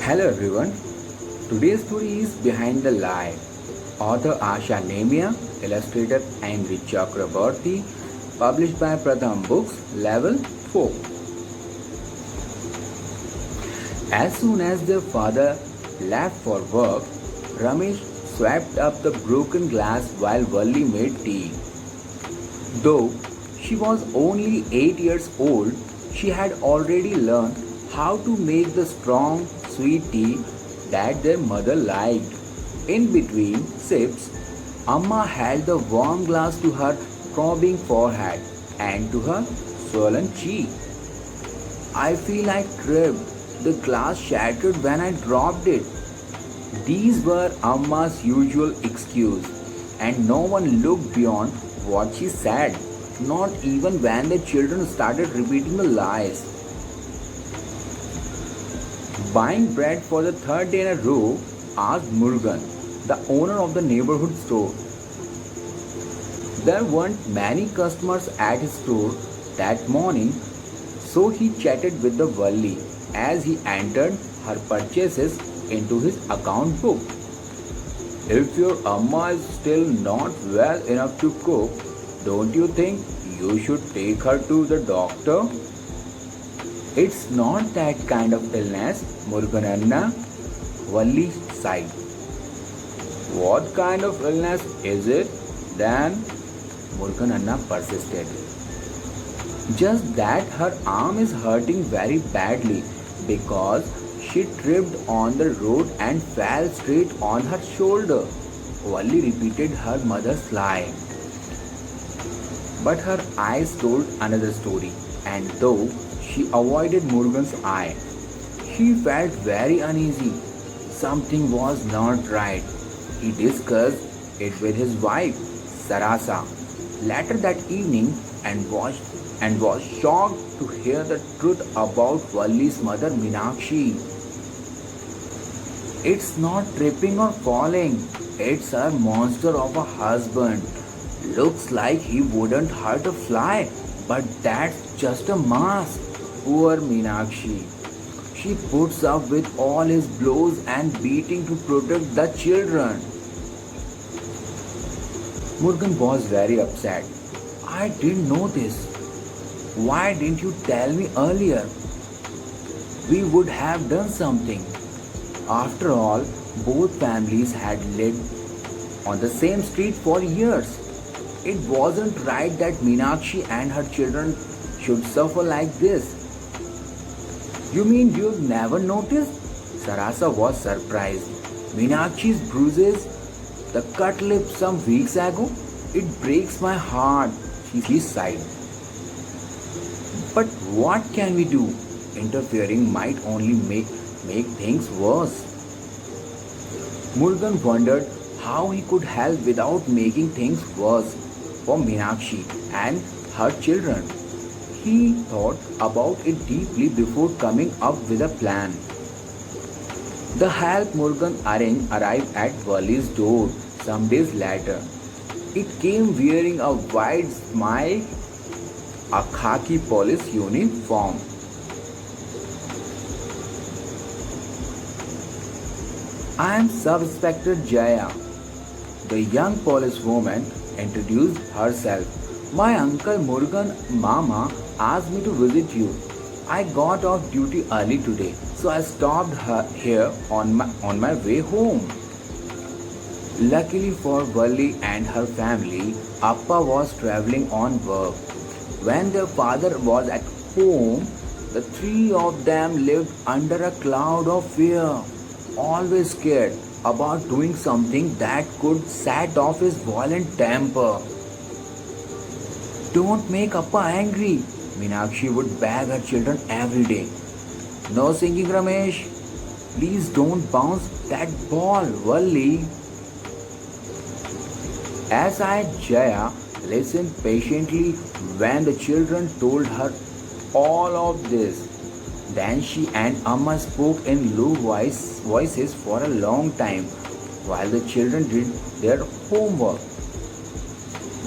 Hello everyone. Today's story is Behind the Lie. Author Asha Nemia, illustrator Angry Chakraborty, published by Pratham Books, Level 4. As soon as their father left for work, Ramesh swept up the broken glass while Valli made tea. Though she was only 8 years old, she had already learned how to make the strong, sweet tea that their mother liked. In between sips, Amma held the warm glass to her throbbing forehead and to her swollen cheek. I feel I tripped. The glass shattered when I dropped it. These were Amma's usual excuse, and no one looked beyond what she said, not even when the children started repeating the lies. Buying bread for the third day in a row, asked Murugan, the owner of the neighborhood store. There weren't many customers at his store that morning, so he chatted with the Valli as he entered her purchases into his account book. If your Amma is still not well enough to cook, don't you think you should take her to the doctor? It's not that kind of illness, Murugananna, Valli sighed. What kind of illness is it then? Murugananna persisted. Just that her arm is hurting very badly because she tripped on the road and fell straight on her shoulder. Valli repeated her mother's lie. But her eyes told another story, and though she avoided Murugan's eye, he felt very uneasy. Something was not right. He discussed it with his wife, Sarasa, later that evening and was shocked to hear the truth about Valli's mother Meenakshi. It's not tripping or falling. It's a monster of a husband. Looks like he wouldn't hurt a fly, but that's just a mask. Poor Meenakshi. She puts up with all his blows and beating to protect the children. Murugan was very upset. I didn't know this. Why didn't you tell me earlier? We would have done something. After all, both families had lived on the same street for years. It wasn't right that Meenakshi and her children should suffer like this. You mean you've never noticed? Sarasa was surprised. Meenakshi's bruises, the cut lip some weeks ago, it breaks my heart, she sighed. But what can we do? Interfering might only make things worse. Murugan wondered how he could help without making things worse for Meenakshi and her children. He thought about it deeply before coming up with a plan. The help Murugan arranged arrived at Valli's door some days later. It came wearing a wide smile, a khaki police uniform. I am Sub-Inspector Jaya. The young policewoman introduced herself. My uncle Murugan Mama asked me to visit you. I got off duty early today, so I stopped here on my way home. Luckily for Valli and her family, Appa was traveling on work. When their father was at home, the three of them lived under a cloud of fear, always scared about doing something that could set off his violent temper. Don't make Appa angry, Meenakshi would beg her children every day. No singing, Ramesh. Please don't bounce that ball, Valli. S.I. Jaya listened patiently when the children told her all of this. Then she and Amma spoke in low voices for a long time while the children did their homework.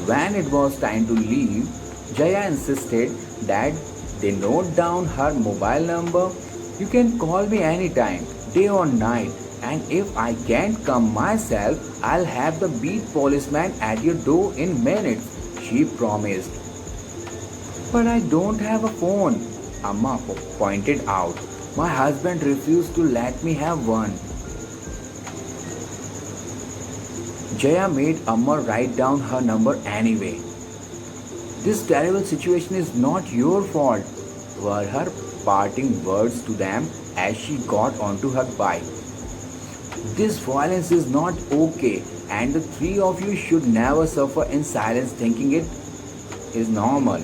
When it was time to leave, Jaya insisted that they note down her mobile number. You can call me anytime. day or night, and if I can't come myself, I'll have the beat policeman at your door in minutes, she promised. But I don't have a phone, Amma pointed out. My husband refused to let me have one. Jaya made Amma write down her number anyway. This terrible situation is not your fault, were her parting words to them as she got onto her bike. This violence is not okay, and the three of you should never suffer in silence thinking it is normal.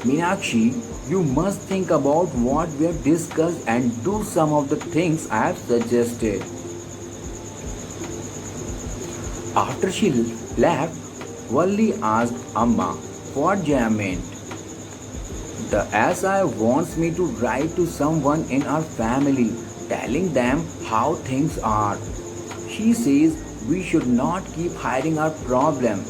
Meenakshi, you must think about what we have discussed and do some of the things I have suggested. After she left, Valli asked Amma what Jaya meant. The SI wants me to write to someone in our family, telling them how things are. She says we should not keep hiding our problem,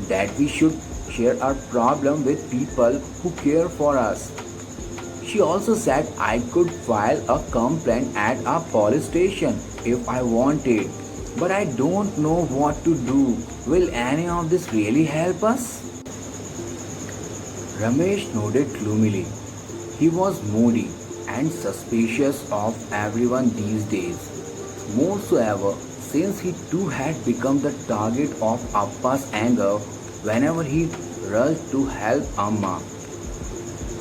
that we should share our problem with people who care for us. She also said I could file a complaint at a police station if I wanted, but I don't know what to do. Will any of this really help us? Ramesh nodded gloomily. He was moody and suspicious of everyone these days, more so ever since he too had become the target of Appa's anger whenever he rushed to help Amma.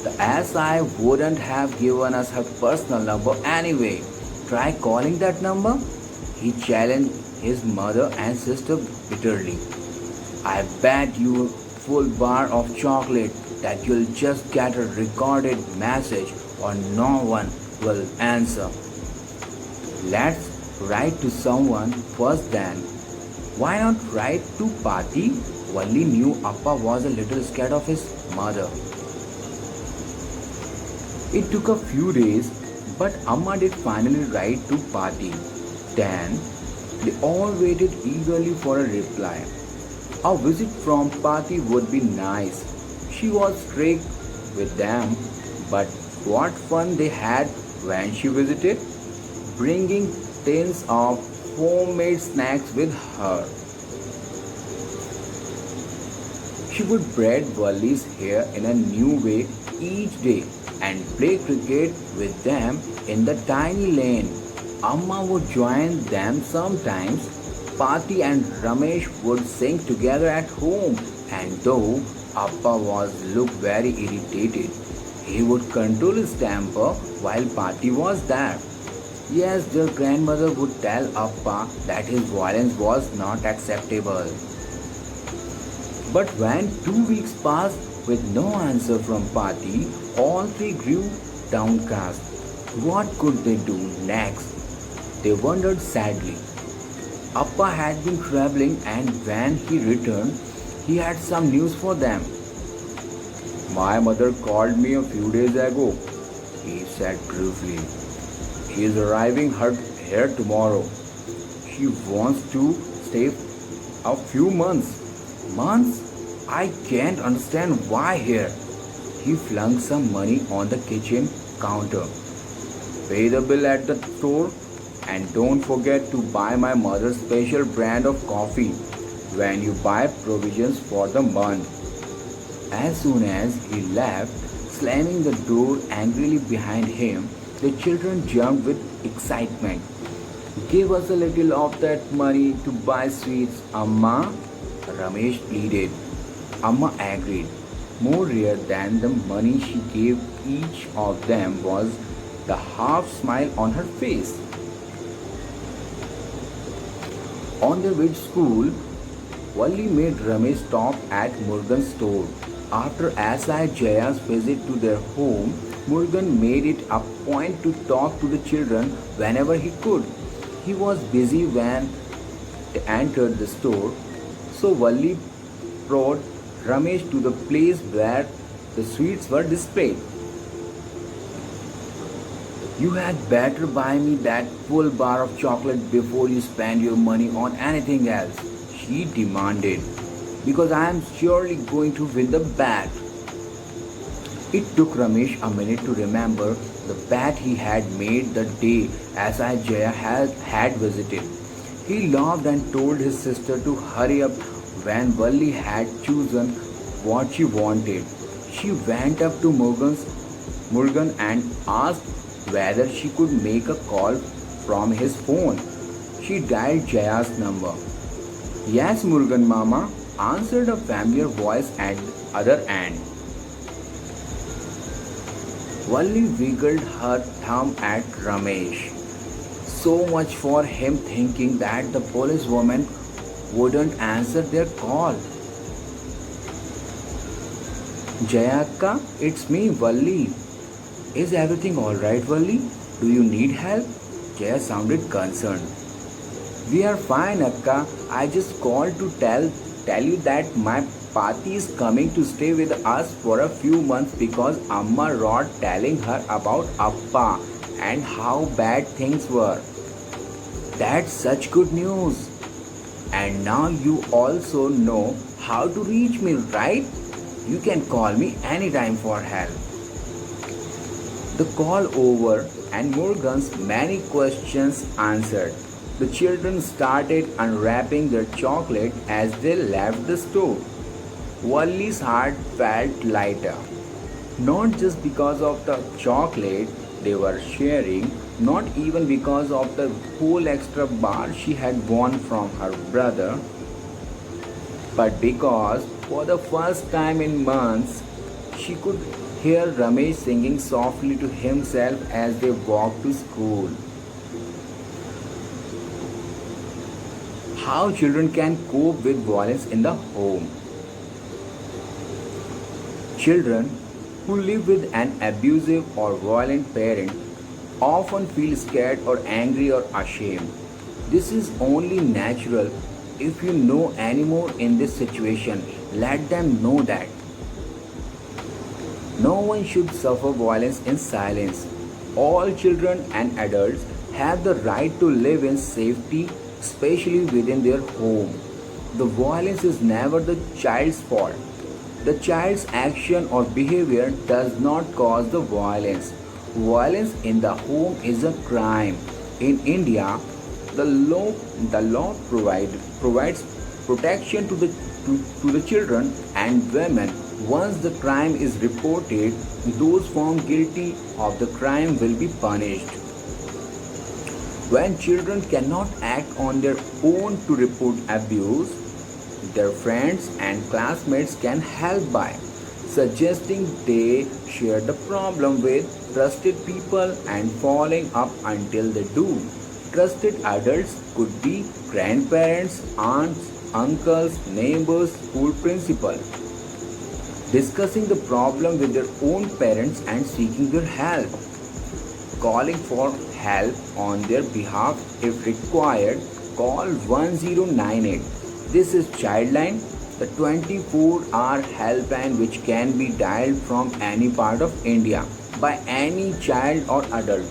The SI wouldn't have given us her personal number anyway. Try calling that number? He challenged his mother and sister bitterly. I bet you a full bar of chocolate that you'll just get a recorded message or no one will answer. Let's write to someone first then. Why not write to Pati? Valli knew Appa was a little scared of his mother. It took a few days, but Amma did finally write to Pati. Then they all waited eagerly for a reply. A visit from Pati would be nice. She was strict with them, but what fun they had when she visited, bringing tins of homemade snacks with her. She would braid Valli's hair in a new way each day and play cricket with them in the tiny lane. Amma would join them sometimes. Pati and Ramesh would sing together at home, and though Appa looked very irritated, he would control his temper while Pati was there. Yes, their grandmother would tell Appa that his violence was not acceptable. But when 2 weeks passed with no answer from Pati, all three grew downcast. What could they do next? They wondered sadly. Appa had been traveling, and when he returned, he had some news for them. My mother called me a few days ago, he said briefly. She is arriving here tomorrow. She wants to stay a few months. Months? I can't understand why here. He flung some money on the kitchen counter. Pay the bill at the store and don't forget to buy my mother's special brand of coffee when you buy provisions for the month. As soon as he left, slamming the door angrily behind him, the children jumped with excitement. Give us a little of that money to buy sweets, Amma, Ramesh pleaded. Amma agreed. More rare than the money she gave each of them was the half smile on her face. On their way to school, Valli made Ramesh stop at Murugan's store. After S.I. Jaya's visit to their home, Murugan made it a point to talk to the children whenever he could. He was busy when they entered the store, so Valli brought Ramesh to the place where the sweets were displayed. You had better buy me that full bar of chocolate before you spend your money on anything else, she demanded, because I am surely going to win the bet. It took Ramesh a minute to remember the bet he had made the day SI Jaya had visited. He laughed and told his sister to hurry up when Valli had chosen what she wanted. She went up to Murugan and asked whether she could make a call from his phone. She dialed Jaya's number. Yes, Murugan Mama, answered a familiar voice at the other end. Valli wiggled her thumb at Ramesh. So much for him thinking that the policewoman wouldn't answer their call. Jayakka, it's me, Valli. Is everything alright, Valli? Do you need help? Jaya sounded concerned. We are fine, Akka. I just called to tell you that my Pati is coming to stay with us for a few months because Amma wrote telling her about Appa and how bad things were. That's such good news. And now you also know how to reach me, right? You can call me anytime for help. The call over and Morgan's many questions answered. The children started unwrapping their chocolate as they left the store. Wally's heart felt lighter. Not just because of the chocolate they were sharing, not even because of the whole extra bar she had won from her brother, but because for the first time in months she could hear Ramesh singing softly to himself as they walked to school. How children can cope with violence in the home. Children who live with an abusive or violent parent often feel scared or angry or ashamed. This is only natural. If you know any more in this situation, let them know that no one should suffer violence in silence. All children and adults have the right to live in safety, especially within their home. The violence is never the child's fault. The child's action or behavior does not cause the violence. Violence in the home is a crime. In India, the law provides protection to the children and women. Once the crime is reported, those found guilty of the crime will be punished. When children cannot act on their own to report abuse, their friends and classmates can help by suggesting they share the problem with trusted people and following up until they do. Trusted adults could be grandparents, aunts, uncles, neighbors, school principal. Discussing the problem with their own parents and seeking their help. Calling for help on their behalf if required, call 1098. This is Childline, the 24-hour helpline which can be dialed from any part of India by any child or adult.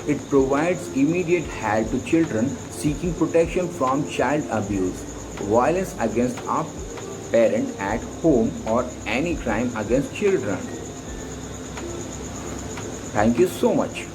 It provides immediate help to children seeking protection from child abuse, violence against a parent at home, or any crime against children. Thank you so much.